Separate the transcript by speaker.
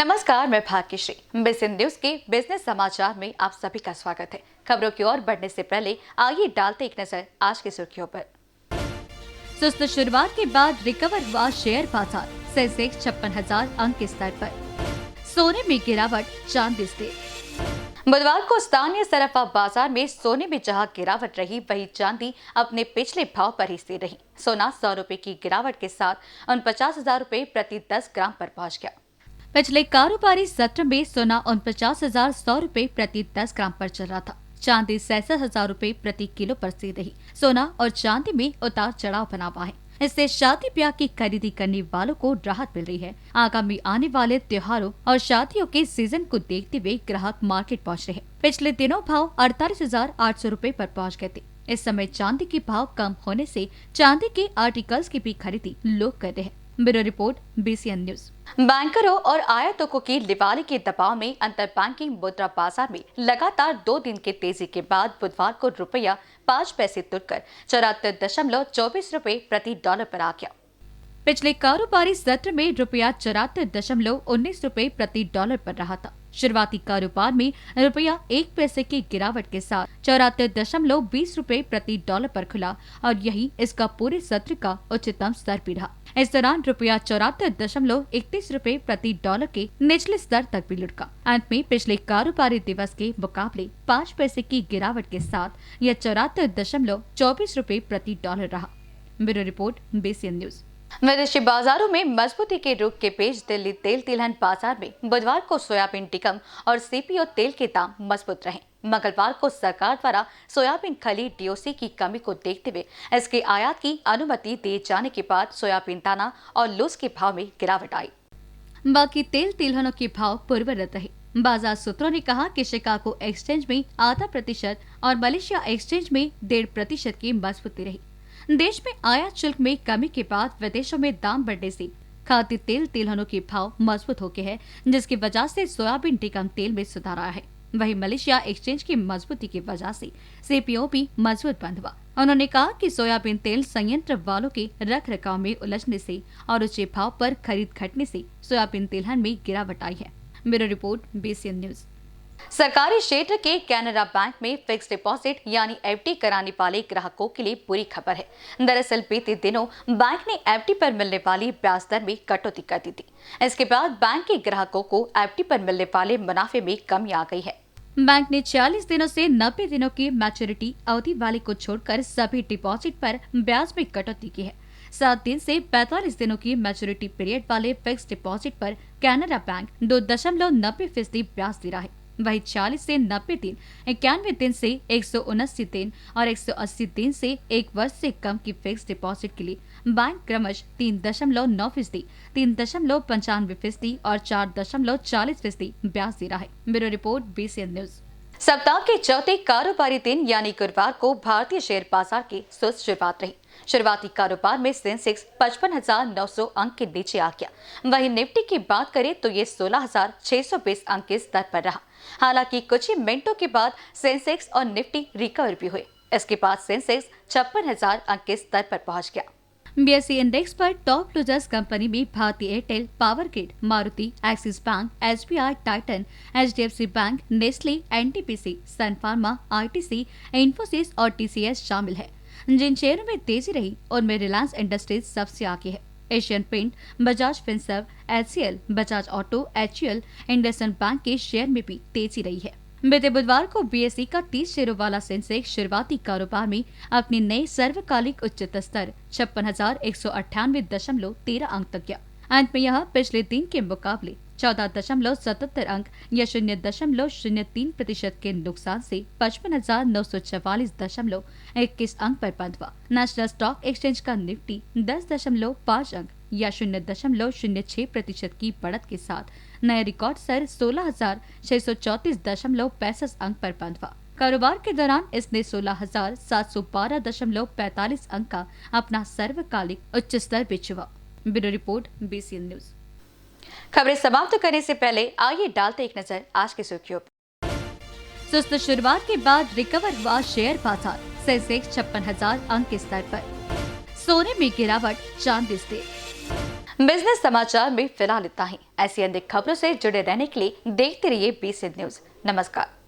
Speaker 1: नमस्कार, मैं Bhagyashree. Business news के बिजनेस समाचार में आप सभी का स्वागत है। खबरों की ओर बढ़ने से पहले आइए डालते एक नजर आज की सुर्खियों पर। सुस्त शुरुआत के बाद रिकवर हुआ शेयर बाजार, सेंसेक्स 56,000 अंक के स्तर पर। सोने में गिरावट, चांदी स्थिर। बुधवार को स्थानीय सराफा बाजार में सोने में जहां गिरावट रही, वहीं चांदी अपने पिछले भाव पर ही स्थिर रही। सोना 100 रुपए की गिरावट के साथ 49,000 रुपए प्रति 10 ग्राम पर पहुंच गया। पिछले कारोबारी सत्र में सोना 49,100 रुपए प्रति 10 ग्राम पर चल रहा था। चांदी 66,000 रुपए प्रति किलो पर स्थिर रही। सोना और चांदी में उतार चढ़ाव बना हुआ है। इससे शादी ब्याह की खरीदी करने वालों को राहत मिल रही है। आगामी आने वाले त्योहारों और शादियों के सीजन को देखते हुए ग्राहक मार्केट पहुंच रहे हैं। पिछले दिनों भाव 48,800 रुपए पर पहुंच गए थे। इस समय चांदी के भाव कम होने से चांदी के आर्टिकल्स की भी खरीदी लोग कर रहे हैं। Bureau report, BCN news. बैंकरों और आयातकों की दिवाली के दबाव में अंतर बैंकिंग मुद्रा बाजार में लगातार 2 दिन के तेजी के बाद बुधवार को रुपया 5 पैसे तुलकर 74.24 रुपए प्रति डॉलर पर आ गया। पिछले कारोबारी सत्र में रुपया 74.19 रुपए प्रति डॉलर पर रहा था। शुरुआती कारोबार में रुपया 1 पैसे की गिरावट के साथ 74.20 रुपए प्रति डॉलर पर खुला और यही इसका पूरे सत्र का उच्चतम स्तर भी रहा। इस दौरान रुपया 74.31 रुपए प्रति डॉलर के निचले स्तर तक भी लुढ़का। अंत में पिछले कारोबारी दिवस के मुकाबले 5 पैसे की गिरावट के साथ यह 74.24 रुपए प्रति डॉलर रहा। Bureau report, BCN news. विदेशी बाजारों में मजबूती के रुख के बीच दिल्ली तेल तिलहन बाजार में बुधवार को सोयाबीन टिकम और CPO तेल के दाम मजबूत रहे। मंगलवार को सरकार द्वारा सोयाबीन खली DOC की कमी को देखते हुए इसके आयात की अनुमति दिए जाने के बाद सोयाबीन दाना और लूज के भाव में गिरावट आई। बाकी तेल तिलहनों के भाव पूर्ववत रहे। बाजार सूत्रों ने कहा कि शिकागो एक्सचेंज में 0.5% और मलेशिया एक्सचेंज में 1.5% की मजबूती रही। देश में आयात शुल्क में कमी के बाद विदेशों में दाम बढ़ने से खाद्य तेल तिलहनों के भाव मजबूत हो गए हैं, जिसकी वजह से सोयाबीन टिकम तेल में सुधार आया है। वहीं मलेशिया एक्सचेंज की मजबूती की वजह से CPO भी मजबूत बंद हुआ। उन्होंने कहा कि सोयाबीन तेल संयंत्र वालों के रख रखाव में उलझने से और ऊंचे भाव पर खरीद घटने से सोयाबीन तिलहन में गिरावट आई है। Bureau report, BCN news. सरकारी क्षेत्र के कैनरा बैंक में फिक्स डिपॉजिट यानी FD कराने वाले ग्राहकों के लिए बुरी खबर है। दरअसल बीते दिनों बैंक ने FD पर मिलने वाली ब्याज दर में कटौती कर दी थी। इसके बाद बैंक के ग्राहकों को FD पर मिलने वाले मुनाफे में कमी आ गई है। बैंक ने 46 दिनों से 90 दिनों की मैच्योरिटी अवधि वाले को छोड़कर सभी डिपॉजिट पर ब्याज में कटौती की है। 7 दिन से 45 दिनों की मैच्योरिटी पीरियड वाले फिक्स डिपॉजिट पर कैनरा बैंक 2.90% ब्याज दे रहा है। वही 40 से 90 दिन, 91 दिन से 179 दिन और 180 दिन से 1 वर्ष से कम की फिक्स डिपॉजिट के लिए बैंक क्रमश 3.9%, 3.95% और 4.40% ब्याज दे रहा है। Bureau report, BCN news. सप्ताह के चौथे कारोबारी दिन यानी गुरुवार को भारतीय शेयर बाजार की सुस्त शुरुआत रही। शुरुआती कारोबार में सेंसेक्स 55,900 अंक के नीचे आ गया। वहीं निफ्टी की बात करें तो ये 16,620 अंक के स्तर पर रहा। हालांकि कुछ ही मिनटों के बाद सेंसेक्स और निफ्टी रिकवर भी हुए। इसके बाद सेंसेक्स 56,000 अंक के स्तर पर पहुंच गया। BSE इंडेक्स पर टॉप लूजर्स कंपनी में भारतीय Airtel, power grid, Maruti, axis bank, SBI, Titan, HDFC bank, Nestle, NTPC, सन फार्मा, ITC, इन्फोसिस और TCS शामिल है। जिन शेयरों में तेजी रही उनमें रिलायंस इंडस्ट्रीज सबसे आगे है। Asian Paint, Bajaj Finserv, HCL, Bajaj Auto, HUL, IndusInd Bank के शेयर में भी तेजी रही है। बीते बुधवार को BSE का 30 शेयरों वाला सेंसेक्स शुरुआती कारोबार में अपने नए सर्वकालिक उच्चतम स्तर 56,198.13 अंक तक गया। अंत में यह पिछले दिन के मुकाबले 14.77 अंक या 0.03% के नुकसान से 55,944.21 अंक पर बंद हुआ। नेशनल स्टॉक एक्सचेंज का निफ्टी 10.5 अंक या 0.06% की बढ़त के साथ नए रिकॉर्ड स्तर 16,634.65 अंक पर बंद हुआ। कारोबार के दौरान इसने 16,712.45 अंक का अपना सर्वकालिक उच्च स्तर भी छुआ। Bureau report, BCN news. खबरें समाप्त करने से पहले आइए डालते एक नजर आज की सुर्खियों पर। सुस्त शुरुआत के बाद रिकवर हुआ शेयर बाजार, सेंसेक्स 56,000 अंक के स्तर पर। सोने में गिरावट, चांदी स्थिर। बिजनेस समाचार में फिलहाल इतना ही। ऐसी अन्य खबरों से जुड़े रहने के लिए देखते रहिए BCN न्यूज। नमस्कार।